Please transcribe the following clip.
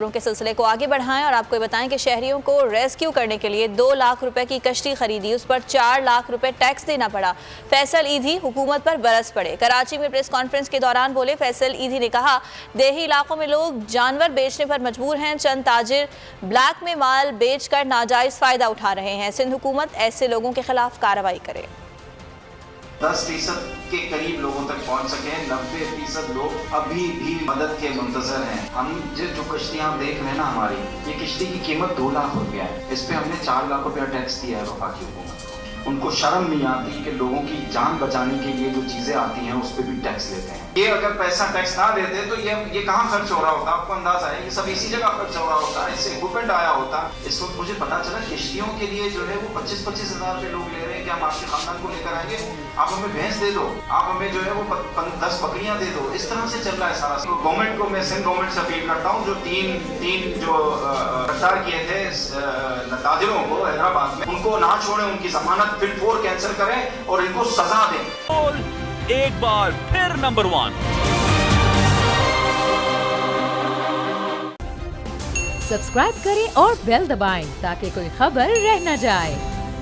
के सिलसिले को आगे बढ़ाएं और आपको बताएं कि शहरियों को रेस्क्यू करने के लिए 2 लाख रुपए की कश्ती खरीदी, उस पर 4 लाख रुपए टैक्स देना पड़ा। फैसल ईधी हुकूमत पर बरस पड़े। कराची में प्रेस कॉन्फ्रेंस के दौरान बोले फैसल ईधी ने कहा, देही इलाकों में लोग जानवर बेचने पर मजबूर हैं। चंद ताजिर ब्लैक में माल बेचकर नाजायज फायदा उठा रहे हैं। सिंध हुकूमत ऐसे लोगों के खिलाफ कार्रवाई करे। 10% के करीब लोगों तक पहुंच सके। 90% लोग अभी भी मदद के मुंतजर हैं। हम जो कश्तियां देख रहे हैं ना, हमारी ये किश्ती की कीमत 2 लाख रुपया है। इस पे हमने 4 लाख रुपया टैक्स दिया है वफाकी हुकूमत को। उनको शर्म नहीं आती कि लोगों की जान बचाने के लिए जो चीजें आती हैं उस पर भी टैक्स लेते हैं। ये अगर पैसा टैक्स ना देते तो ये कहाँ खर्च हो रहा होता? आपको अंदाजा है ये सब इसी जगह खर्च हो रहा होता, इससे इक्विपमेंट आया होता। इस वक्त मुझे पता चला किश्तियों के लिए जो है वो 25-25 हजार रुपये लोग ले रहे हैं कि हम आपके खानदान को लेकर आएंगे, आप हमें भैंस दे दो, आप हमें जो है वो 10 बकरियां दे दो। इस तरह से चल रहा है सारा। तो गवर्नमेंट को मैं सिंध गवर्नमेंट से अपील करता हूँ, जो तीन जो गिरफ्तार किए थे ताजिरों को हैदराबाद में, उनको ना छोड़े, उनकी जमानत फिर 4 कैंसिल करें और इनको सजा दें। एक बार फिर नंबर 1 सब्सक्राइब करें और बेल दबाएं ताकि कोई खबर रह न जाए।